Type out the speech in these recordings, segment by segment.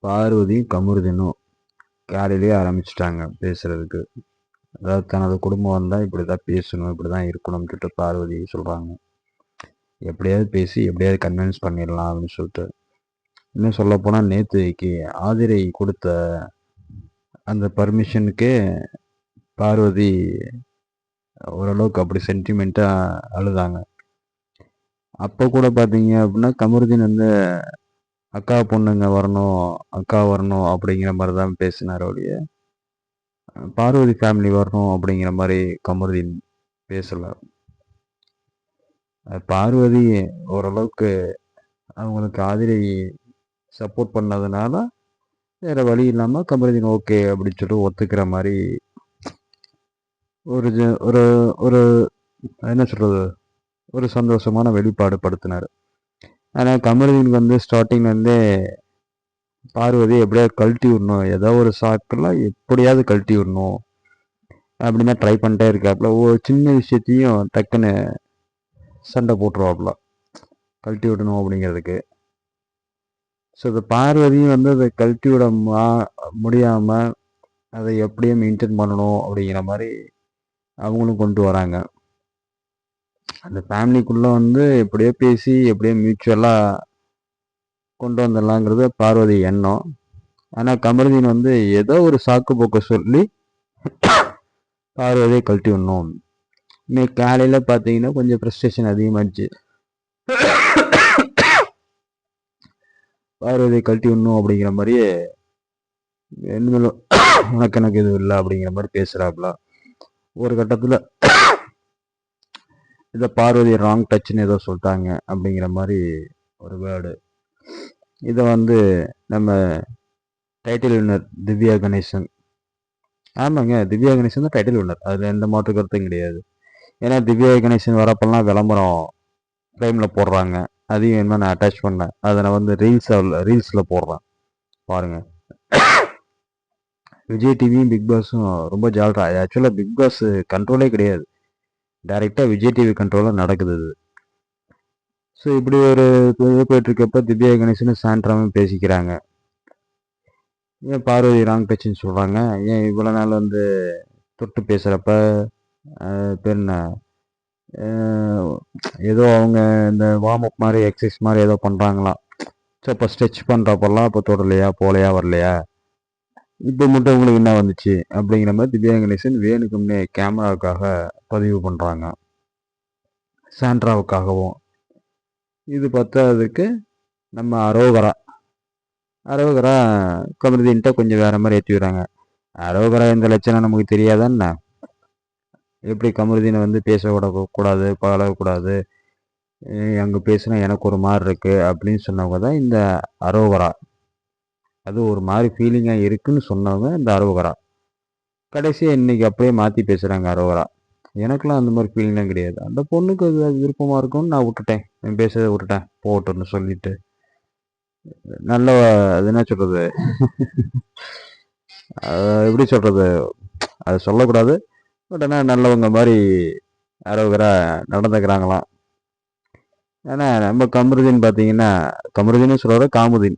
பார்வதியும் கமருதீனும் காலையிலேயே ஆரம்பிச்சிட்டாங்க பேசுறதுக்கு. அதாவது தனது குடும்பம் வந்தால் இப்படி தான் பேசணும், இப்படி தான் இருக்கணும்னு சொல்லிட்டு பார்வதி சொல்கிறாங்க. எப்படியாவது பேசி எப்படியாவது கன்வின்ஸ் பண்ணிடலாம் அப்படின்னு சொல்லிட்டு. இன்னும் சொல்லப்போனால் நேற்றுக்கு ஆதிரை கொடுத்த அந்த பர்மிஷனுக்கே பார்வதி ஓரளவுக்கு அப்படி சென்டிமெண்ட்டாக அழுதாங்க. அப்போ கூட பார்த்தீங்க அப்படின்னா கமருதீன் வந்து அக்கா பொண்ணுங்க வரணும், அக்கா வரணும் அப்படிங்கிற மாதிரி தான் பேசினார் ஒழிய பார்வதி ஃபேமிலி வரணும் அப்படிங்கிற மாதிரி கமருதீன் பேசலை. பார்வதி ஓரளவுக்கு அவங்களுக்கு ஆதிரை சப்போர்ட் பண்ணதுனால வேறு வழி இல்லாமல் கமருதீன் ஓகே அப்படின்னு சொல்லிட்டு ஒத்துக்கிற மாதிரி ஒரு ஒரு ஒரு என்ன சொல்கிறது, ஒரு சந்தோஷமான வெளிப்பாடு படுத்தினார். ஆனால் கமருதீனுக்கு வந்து ஸ்டார்டிங்லேருந்தே பார்வதி எப்படியாவது கழட்டி விடணும், ஏதோ ஒரு சாக்கெல்லாம் எப்படியாவது கழட்டி விடணும் அப்படின்னு ட்ரை பண்ணிட்டே இருக்காப்புல. ஒரு சின்ன விஷயத்தையும் டக்குன்னு சண்டை போட்டுருவாப்புல கழட்டி விடணும் அப்படிங்கிறதுக்கு. ஸோ இந்த பார்வதியும் வந்து அதை கழட்டி விட முடியாமல் அதை எப்படியே மெயின்டைன் பண்ணணும் அப்படிங்கிற மாதிரி அவங்களும் கொண்டு வராங்க. அந்த ஃபேமிலிக்குள்ளே வந்து எப்படியோ பேசி எப்படியோ மியூச்சுவலாக கொண்டு வந்துடலாங்கிறது பார்வதி எண்ணம். ஆனால் கமருதீன் வந்து ஏதோ ஒரு சாக்கு போக்க சொல்லி பார்வதியை கழட்டி விடணும். இன்னைக்கு காலையில் பார்த்தீங்கன்னா கொஞ்சம் ஃப்ரஸ்ட்ரேஷன் அதிகமாகிடுச்சு. பார்வதியை கழட்டி விடணும் அப்படிங்கிற மாதிரியே இனிமேலும் எனக்கு எதுவும் இல்லை அப்படிங்கிற மாதிரி பேசுகிறாப்புல. ஒரு கட்டத்தில் இதை பார்வதி ராங் டச்சுன்னு ஏதோ சொல்லிட்டாங்க அப்படிங்கிற மாதிரி ஒரு வேர்டு. இதை வந்து நம்ம டைட்டில் வின்னர் திவ்யா கணேசன், ஆமாங்க திவ்யா கணேசன் தான் டைட்டில் வின்னர், அதில் எந்த மாற்று கருத்தும் கிடையாது. ஏன்னா திவ்யா கணேசன் வரப்பெல்லாம் விளம்பரம் ஃப்ரேமில் போடுறாங்க, அதையும் என்ன நான் அட்டாச் பண்ணேன், அதை நான் வந்து ரீல்ஸில் போடுறேன் பாருங்கள். விஜய் டிவியும் பிக் பாஸும் ரொம்ப ஜால்ரா. ஆக்சுவலாக பிக் பாஸ் கண்ட்ரோலே கிடையாது, டைரெக்டாக விஜய் டிவி கண்ட்ரோலாக நடக்குது இது. ஸோ இப்படி ஒரு போயிட்டுருக்கப்ப திவ்யா கணேசனும் சாண்ட்ராவும் பேசிக்கிறாங்க. ஏன் பார்வதி ராங் டச்சுன்னு சொல்கிறாங்க, ஏன் இவ்வளோ நாள் வந்து தொட்டு பேசுகிறப்ப பேர் என்ன ஏதோ அவங்க இந்த வார்ம் அப் மாதிரி எக்ஸசைஸ் மாதிரி ஏதோ பண்ணுறாங்களாம். ஸோ இப்போ ஸ்ட்ரெச் பண்ணுறப்பெல்லாம் இப்போ தொடலையா போலையா வரலையா, இப்போ மட்டும் உங்களுக்கு என்ன வந்துச்சு அப்படிங்கிற மாதிரி திவ்யா கணேசன் வேணுக்கும்னே கேமராவுக்காக பதிவு பண்ணுறாங்க, சாண்ட்ராவுக்காகவும். இது பத்தாததுக்கு நம்ம அரோகரா கமருதீன்ட்ட கொஞ்சம் வேற மாதிரி ஏற்றி விடுறாங்க. அரோகரா இந்த லட்சணம் நமக்கு தெரியாதான்னா, எப்படி கமருதீனை வந்து பேச விடக்கூடாது, பழகக்கூடாது, அங்கே பேசுனா எனக்கு ஒரு மாதிரி இருக்கு அப்படின்னு சொன்னவங்க தான் இந்த அரோகரா. அது ஒரு மாதிரி ஃபீலிங்காக இருக்குன்னு சொன்னவங்க இந்த அரோகரா. கடைசியாக இன்னைக்கு அப்படியே மாற்றி பேசுகிறாங்க அரோகரா. எனக்கெல்லாம் அந்த மாதிரி ஃபீலிங்லாம் கிடையாது, அந்த பொண்ணுக்கு அது விருப்பமாக இருக்கும்னு நான் விட்டுட்டேன், என் பேசுறதை விட்டுட்டேன் போகட்டும்னு சொல்லிட்டு. நல்ல அது என்ன சொல்கிறது, எப்படி சொல்கிறது, அது சொல்லக்கூடாது, பட் ஆனால் நல்லவங்க மாதிரி அரோகரா நடந்துக்கிறாங்களாம். ஏன்னா நம்ம கமருதீன் பார்த்தீங்கன்னா, கமருதீன் சொல்கிற காமுதீன்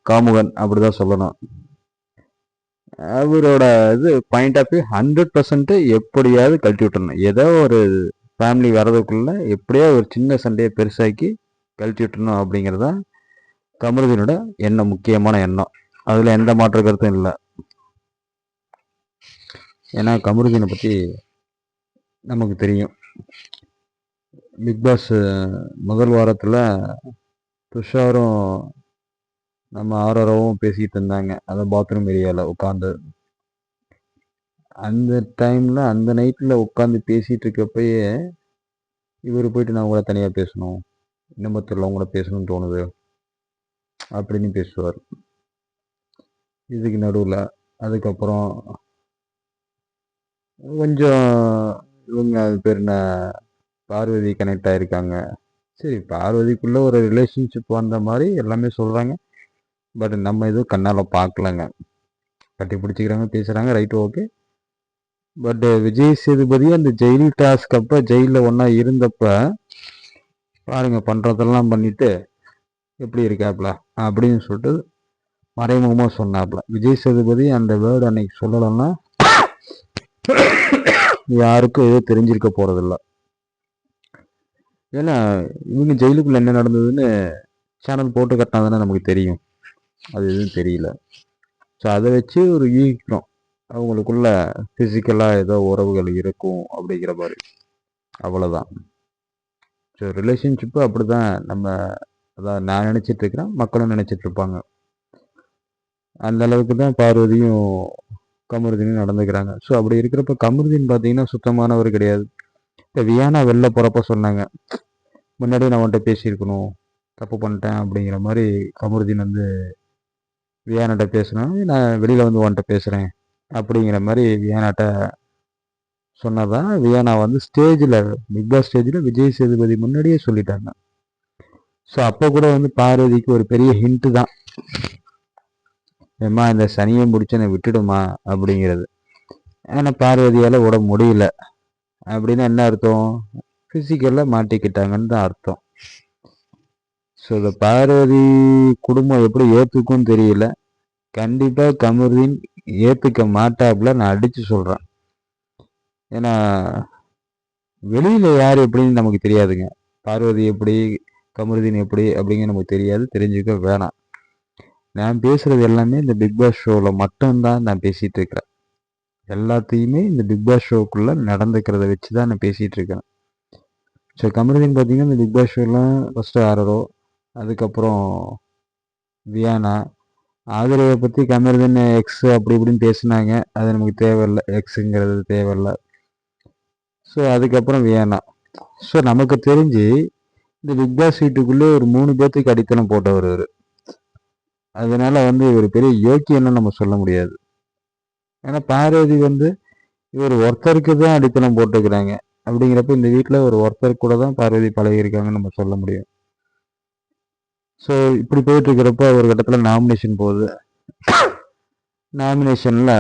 காமுகன் அப்படிதான் சொல்லணும். அவரோட இது பாயிண்ட் ஆஃப் வியூ 100% எப்படியாவது கழட்டி விட்டுறணும், ஏதோ ஒரு ஃபேமிலி வர்றதுக்குள்ள எப்படியோ ஒரு சின்ன சண்டையை பெருசாக்கி கழட்டி விட்டுறணும் அப்படிங்கிறதா கமருதீனோட எண்ணம், முக்கியமான எண்ணம். அதில் எந்த மாற்று கருத்தும் இல்லை. ஏன்னா கமருதீனை பற்றி நமக்கு தெரியும். பிக் பாஸ் முதல் வாரத்தில் துஷாரும் நம்ம ஆரோராவும் பேசிகிட்டு இருந்தாங்க, அதை பாத்ரூம் ஏரியாவில் உட்காந்து. அந்த டைமில் அந்த நைட்டில் உட்காந்து பேசிகிட்டு இருக்கப்பயே இவர் போயிட்டு நான் கூட தனியாக பேசணும், இன்னமத்தில் கூட பேசணும்னு தோணுது அப்படின்னு பேசுவார். இதுக்கு நடுவில் அதுக்கப்புறம் கொஞ்சம் இவங்க அது பேர் என்ன பார்வதி கனெக்ட் ஆகிருக்காங்க. சரி, பார்வதிக்குள்ளே ஒரு ரிலேஷன்ஷிப் வந்த மாதிரி எல்லாமே சொல்கிறாங்க, பட் நம்ம எதுவும் கண்ணால் பார்க்கலங்க. கட்டி பிடிச்சிக்கிறாங்க, பேசுகிறாங்க, right okay. But Vijay Sethupathi அந்த ஜெயில் டாஸ்க் அப்போ ஜெயிலில் ஒன்றா இருந்தப்ப பாருங்க பண்ணுறதெல்லாம் பண்ணிட்டு எப்படி இருக்காப்ல அப்படின்னு சொல்லிட்டு மறைமுகமாக சொன்னாப்ல. விஜய் சேதுபதி அந்த வேர்டு அன்னைக்கு சொல்லலைன்னா யாருக்கும் எதுவும் தெரிஞ்சிருக்க போறதில்ல. ஏன்னா இவங்க ஜெயிலுக்குள்ள என்ன நடந்ததுன்னு சேனல் போட்டு கட்டினா தானே நமக்கு தெரியும். அது எதுவும் தெரியல. ஸோ அதை வச்சு ஒரு யூகிக்கிறோம் அவங்களுக்குள்ள ஃபிசிக்கலாக ஏதோ உறவுகள் இருக்கும் அப்படிங்கிற மாதிரி. அவ்வளோதான். ஸோ ரிலேஷன்ஷிப்பு அப்படி தான் நம்ம அதான் நான் நினச்சிட்டு இருக்கிறேன், மக்களும் நினச்சிட்டு இருப்பாங்க. அந்த அளவுக்கு தான் பார்வதியும் கமருதீனும் நடந்துக்கிறாங்க. ஸோ அப்படி இருக்கிறப்ப கமருதீன் பார்த்தீங்கன்னா சுத்தமானவர் கிடையாது. இப்போ வியானா வெளில போகிறப்ப சொன்னாங்க, முன்னாடியே நான் உன்கிட்ட பேசியிருக்கணும், தப்பு பண்ணிட்டேன் அப்படிங்கிற மாதிரி கமருதீன் வந்து வியானாட்ட பேசினா, நான் வெளியில் வந்து உன்கிட்ட பேசுகிறேன் அப்படிங்கிற மாதிரி வியானாட்ட சொன்னதான் வியானா வந்து ஸ்டேஜில் பிக் பாஸ் ஸ்டேஜில் விஜய் சேதுபதி முன்னாடியே சொல்லிட்டாங்க. ஸோ அப்போ கூட வந்து பார்வதிக்கு ஒரு பெரிய ஹிண்ட்டு தான், ஏம்மா இந்த சனியை முடிச்சு என்னை விட்டுடுமா அப்படிங்கிறது. ஆனால் பார்வதியால் விட முடியல. அப்படின்னு என்ன அர்த்தம்? ஃபிசிக்கலில் மாட்டிக்கிட்டாங்கன்னு தான் அர்த்தம். ஸோ இந்த பார்வதி குடும்பம் எப்படி ஏற்றுக்கும் தெரியல. கண்டிப்பாக கமருதீன் ஏற்றுக்க மாட்டாப்புல, நான் அடித்து சொல்கிறேன். ஏன்னா வெளியில் யார் எப்படின்னு நமக்கு தெரியாதுங்க. பார்வதி எப்படி, கமருதீன் எப்படி அப்படிங்க நமக்கு தெரியாது, தெரிஞ்சுக்க வேணாம். நான் பேசுகிறது எல்லாமே இந்த பிக் பாஸ் ஷோவில் மட்டும்தான் நான் பேசிகிட்டு இருக்கிறேன். எல்லாத்தையுமே இந்த பிக் பாஸ் ஷோக்குள்ளே நடந்துக்கிறத வச்சு தான் நான் பேசிகிட்டு இருக்கிறேன். ஸோ கமருதீன் பார்த்தீங்கன்னா இந்த பிக் பாஸ் ஷோலாம் ஃபஸ்ட்டு ஆரோ, அதுக்கப்புறம் வியானா, ஆதரவை பற்றி கமருதீன் எக்ஸ் அப்படி இப்படின்னு பேசினாங்க, அது நமக்கு தேவையில்லை, எக்ஸுங்கிறது தேவையில்லை. ஸோ அதுக்கப்புறம் வியானா. ஸோ நமக்கு தெரிஞ்சு இந்த பிக் பாஸ் வீட்டுக்குள்ளே ஒரு 3 பேர்த்துக்கு அடித்தளம் போட்டவர் இவர். அதனால வந்து இவர் பெரிய யோக்கியன்னு நம்ம சொல்ல முடியாது. ஏன்னா பார்வதி வந்து இவர் ஒருத்தருக்கு தான் அடித்தளம் போட்டுக்கிறாங்க. அப்படிங்கிறப்ப இந்த வீட்டில் ஒரு ஒருத்தர் கூட தான் பார்வதி பழகிருக்காங்கன்னு நம்ம சொல்ல முடியும். ஸோ இப்படி போயிட்டு இருக்கிறப்ப ஒரு கட்டத்தில் நாமினேஷன் போகுது. நாமினேஷனில்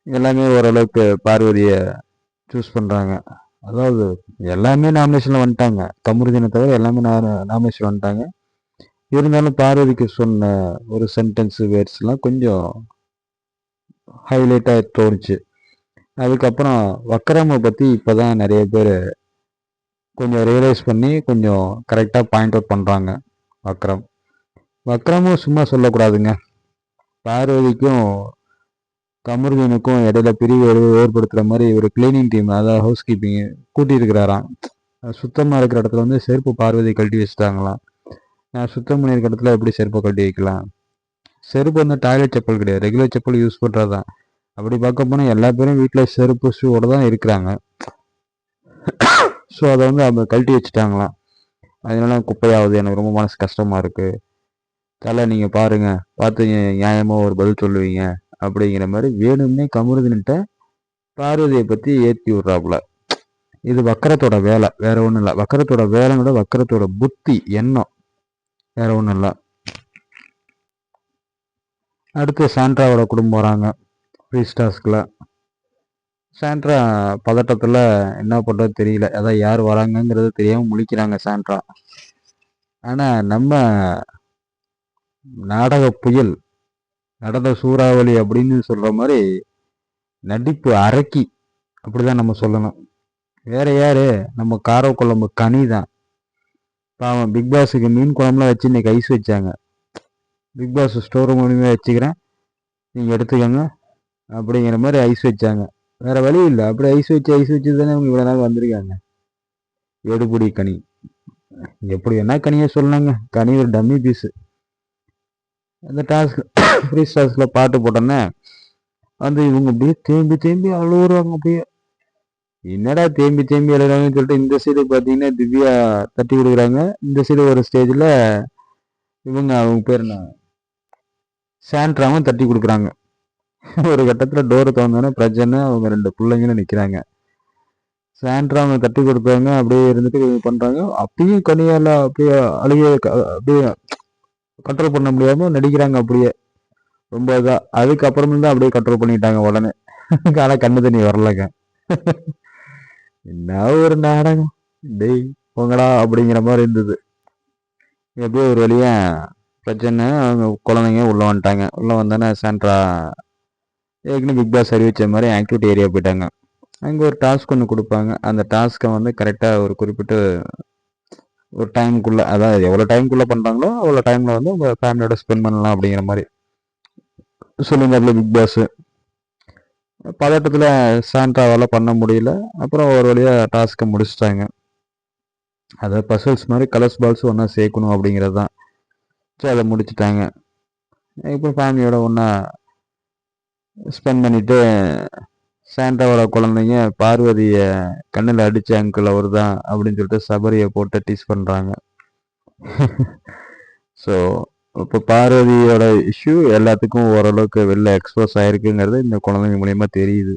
எல்லாமே ஓரளவுக்கு பார்வதியை சூஸ் பண்ணுறாங்க. அதாவது எல்லாமே நாமினேஷனில் வந்துட்டாங்க, கமருதீனை தவிர எல்லாமே நாமினேஷன் வந்துட்டாங்க. இருந்தாலும் பார்வதிக்கு சொன்ன ஒரு சென்டென்ஸ் வேர்ட்ஸ்லாம் கொஞ்சம் ஹைலைட்டாக தோணுச்சு. அதுக்கப்புறம் வக்கரமை பற்றி இப்போ தான் நிறைய பேர் கொஞ்சம் ரியலைஸ் பண்ணி கொஞ்சம் கரெக்டாக பாயிண்ட் அவுட் பண்ணுறாங்க. வக்கரமும் சும்மா சொல்லக்கூடாதுங்க. பார்வதிக்கும் கமருதீனுக்கும் இடையில பிரிவு ஏற்படுத்துகிற மாதிரி ஒரு கிளீனிங் டீம், அதாவது ஹவுஸ் கீப்பிங் கூட்டியிருக்கிறாராம். சுத்தமாக இருக்கிற இடத்துல வந்து செருப்பு பார்வதி கழட்டி வச்சுட்டாங்களாம். நான் சுத்தம் பண்ணியிருக்க இடத்துல எப்படி செருப்பை கழட்டி வைக்கலாம்? செருப்பு வந்து டாய்லெட் செப்பல் கிடையாது, ரெகுலர் செப்பல் யூஸ் பண்ணுறது தான். அப்படி பார்க்க போனால் எல்லா பேரும் வீட்டில் செருப்பு ஷூவோட தான் இருக்கிறாங்க. ஸோ அதை வந்து அவங்க கழட்டி வச்சுட்டாங்களாம். அதனால குப்பையாகுது, எனக்கு ரொம்ப மனசு கஷ்டமாக இருக்குது. தலை நீங்கள் பாருங்கள், பார்த்து நியாயமாக ஒரு பதில் சொல்லுவீங்க அப்படிங்கிற மாதிரி வேணும்னே கமருதீன்கிட்ட பார்வதியை பற்றி ஏற்றி விட்றாப்புல. இது வக்கரத்தோட வேலை, வேற ஒன்றும் இல்லை. வக்கரத்தோட வேலைங்களோட வக்கரத்தோட புத்தி எண்ணம், வேற ஒன்றும் இல்லை. அடுத்து சாண்ட்ராவோட குடும்பம் வராங்க ஃப்ரீஸ்டாஸ்கில். சாண்ட்ரா பதட்டத்தில் என்ன பண்ணுறது தெரியல, அதான் யார் வராங்கங்கிறது தெரியாமல் முழிக்கிறாங்க சாண்ட்ரா. ஆனால் நம்ம நாடக புயல், நடந்த சூறாவளி அப்படின்னு சொல்கிற மாதிரி நடிப்பு அரக்கி, அப்படிதான் நம்ம சொல்லணும். வேற யாரு? நம்ம காரக்குழம்பு கனி தான். பாவம் பிக் பாஸுக்கு மீன் குழம்புலாம் வச்சு இன்னைக்கு ஐஸ் வச்சாங்க. பிக் பாஸ் ஸ்டோர் மூலியமே வச்சுக்கிறேன், நீங்கள் எடுத்துக்கோங்க அப்படிங்கிற மாதிரி ஐஸ் வச்சாங்க. வேற வழி இல்லை, அப்படி ஐஸ் வச்சு தானே அவங்க இவ்வளோ நாள் வந்திருக்காங்க. எடுபுடி கனி, எப்படி என்ன கனியை சொன்னாங்க, கனி ஒரு டம்மி பீஸு. அந்த டாஸ்க் ஃப்ரீ டாஸ்கில் பாட்டு போட்டோன்னே வந்து இவங்க அப்படியே தேம்பி அழுகுறாங்க. அப்படியே என்னடா தேம்பி அழுகுறாங்கன்னு சொல்லிட்டு இந்த சைடு பார்த்தீங்கன்னா திவ்யா தட்டி கொடுக்குறாங்க. இந்த சைடு ஒரு ஸ்டேஜில் அவங்க பேர் என்ன, சாண்ட்ராவும் தட்டி கொடுக்குறாங்க. ஒரு கட்டத்தில் டோரை திறந்தோன்னே பிரச்சனை, அவங்க 2 பிள்ளைங்களும் நிற்கிறாங்க. சாண்ட்ரா அவங்க தட்டி கொடுப்பாங்க, அப்படியே இருந்துட்டு பண்ணுறாங்க. அப்பயும் கனியால் அப்படியே அழுகிய அப்படியே கண்ட்ரோல் பண்ண முடியாமல் நடிக்கிறாங்க. அப்படியே ரொம்ப இதாக. அதுக்கப்புறமே தான் அப்படியே கண்ட்ரோல் பண்ணிட்டாங்க உடனே. ஆனால் கண்ணு தண்ணி வரலங்க. என்ன ஒரு நாடகம் டெய் போங்கடா அப்படிங்கிற மாதிரி இருந்தது. எப்படியோ ஒரு வழியா பிரச்சனை அவங்க குழந்தைங்க உள்ளே வந்துட்டாங்க. உள்ளே வந்தோன்னே சாண்ட்ரா ஏற்கனவே பிக் பாஸ் அறிவிச்ச மாதிரி ஆக்டிவிட்டி ஏரியா போயிட்டாங்க. அங்கே ஒரு டாஸ்க் ஒன்று கொடுப்பாங்க. அந்த டாஸ்க்கை வந்து கரெக்டாக ஒரு குறிப்பிட்ட ஒரு டைமுக்குள்ளே, அதாவது எவ்வளோ டைமுக்குள்ளே பண்ணுறாங்களோ அவ்வளோ டைமில் வந்து உங்கள் ஃபேமிலியோட ஸ்பெண்ட் பண்ணலாம் அப்படிங்கிற மாதிரி சொல்லியிருந்தாப்புல பிக் பாஸ். பதட்டத்தில் சாண்ட்ராவால் பண்ண முடியல. அப்புறம் ஒரு வழியாக டாஸ்க்கை முடிச்சிட்டாங்க. அதை பசல்ஸ் மாதிரி கலர்ஸ் பால்ஸ் ஒன்றா சேர்க்கணும் அப்படிங்கிறது தான். ஸோ அதை முடிச்சுட்டாங்க. இப்போ ஃபேமிலியோட ஒன்றா ஸ்பெண்ட் பண்ணிவிட்டு சாண்டாவோட குழந்தைங்க பார்வதியை கண்ணில் அடித்த அங்கிள் அவர் தான் அப்படின்னு சொல்லிட்டு சபரியை போட்டு டீஸ் பண்ணுறாங்க. ஸோ இப்போ பார்வதியோட இஷ்யூ எல்லாத்துக்கும் ஓரளவுக்கு வெளில எக்ஸ்போஸ் ஆகிருக்குங்கிறது இந்த குழந்தைங்க மூலயமா தெரியுது.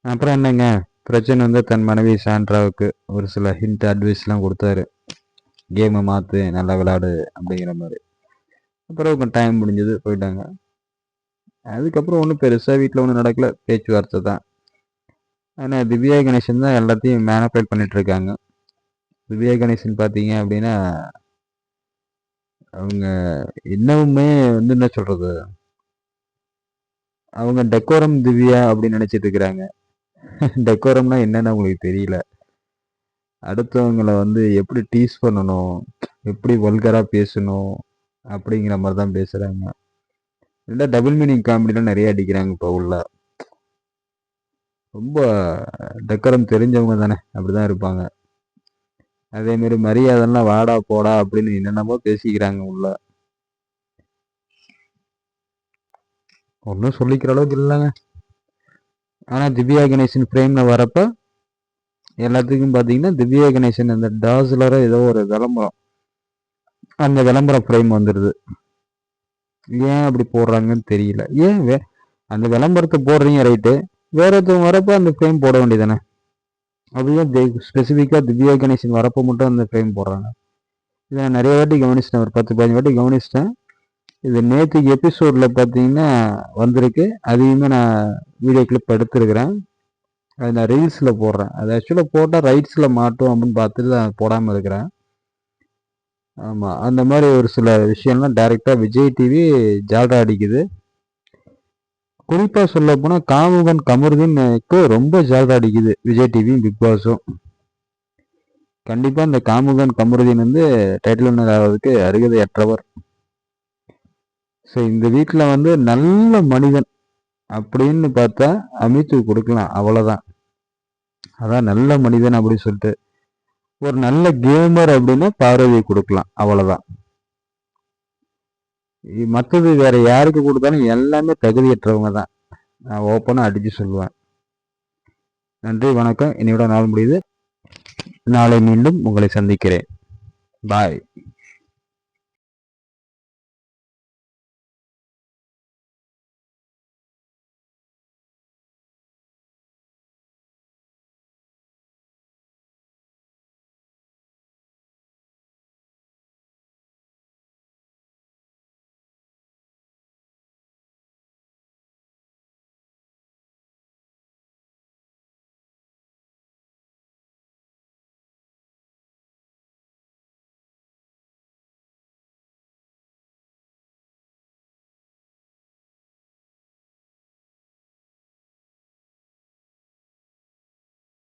அப்புறம் என்னங்க பிரச்சனை வந்து தன் மனைவி சாண்ட்ராவுக்கு ஒரு சில ஹிண்ட் அட்வைஸ்லாம் கொடுத்தாரு. கேமை மாற்று, நல்லா விளையாடு அப்படிங்கிற மாதிரி. அப்புறம் டைம் முடிஞ்சது, போயிட்டாங்க. அதுக்கப்புறம் ஒன்றும் பெருசாக வீட்டில் ஒன்றும் நடக்கல, பேச்சுவார்த்தை தான். ஆனால் திவ்யா கணேசன் தான் எல்லாத்தையும் மேனிபுலேட் பண்ணிகிட்ருக்காங்க. திவ்யா கணேசன் பார்த்தீங்க அப்படின்னா அவங்க இன்னமுமே வந்து என்ன சொல்கிறது, அவங்க டெக்கோரம் திவ்யா அப்படின்னு நினச்சிட்டு இருக்கிறாங்க. டெக்கோரம்னா என்னன்னு அவங்களுக்கு தெரியல. அடுத்தவங்களை வந்து எப்படி டீஸ் பண்ணணும், எப்படி வல்கராக பேசணும் அப்படிங்கிற மாதிரி தான் பேசுகிறாங்க. இல்லை டபுள் மீனிங் காமெடிலாம் நிறைய அடிக்கிறாங்க இப்போ உள்ள. ரொம்ப டெக்கரம் தெரிஞ்சவங்க தானே, அப்படிதான் இருப்பாங்க. அதேமாரி மரியாதைலாம் வாடா போடா அப்படின்னு என்னென்னமோ பேசிக்கிறாங்க உள்ள. ஒன்றும் சொல்லிக்கிற அளவுக்கு இல்லைங்க. ஆனால் திவ்யா கணேசன் ஃப்ரேமில் வரப்ப எல்லாத்துக்கும் பார்த்தீங்கன்னா திவ்யா கணேசன் அந்த டாஸ்லரோ ஏதோ ஒரு விளம்பரம், அந்த விளம்பரம் ஃப்ரேம் வந்துடுது. ஏன் அப்படி போடுறாங்கன்னு தெரியல. ஏன் அந்த விளம்பரத்தை போடுறீங்க ரைட்டு, வேற ஒருத்தவங்க வரப்போ அந்த ஃப்ரேம் போட வேண்டியதானே. அப்படியே ஸ்பெசிஃபிக்காக திவ்யா கணேசன் வரப்போ மட்டும் அந்த ஃப்ரேம் போடுறாங்க. இதை நான் நிறைய வாட்டி கவனிச்சிட்டேன், ஒரு 10-15 வாட்டி கவனிச்சிட்டேன். இது நேற்றுக்கு எபிசோடில் பார்த்தீங்கன்னா வந்திருக்கு. அதையுமே நான் வீடியோ கிளிப் எடுத்துருக்கிறேன். அது நான் ரீல்ஸில் போடுறேன். அது ஆக்சுவலாக போட்டால் ரைட்ஸில் மாட்டோம் அப்படின்னு பார்த்துட்டு நான் போடாமல் இருக்கிறேன். ஆமாம், அந்த மாதிரி ஒரு சில விஷயம்லாம் டைரெக்டாக விஜய் டிவி ஜால்ரா அடிக்குது. குறிப்பாக சொல்ல போனால் காமுகன் கமருதீனுக்கு ரொம்ப ஜால்ரா அடிக்குது விஜய் டிவியும் பிக் பாஸும். கண்டிப்பாக இந்த காமுகன் கமருதீன் வந்து டைட்டில் வின்னர் ஆகிறதுக்கு அருகதையற்றவர். ஸோ இந்த வீட்டில் வந்து நல்ல மனிதன் அப்படின்னு பார்த்தா அமித்து கொடுக்கலாம், அவ்வளோதான். அதான் நல்ல மனிதன் அப்படின்னு சொல்லிட்டு. ஒரு நல்ல கேமர் அப்படின்னா பார்வதி கொடுக்கலாம், அவ்வளோதான். மற்றது வேற யாருக்கு கொடுத்தாலும் எல்லாமே தகுதியற்றவங்க தான், நான் ஓப்பனாக அடித்து சொல்லுவேன். நன்றி, வணக்கம். இன்னையோட நாள் முடியுது. நாளை மீண்டும் உங்களை சந்திக்கிறேன். பாய்.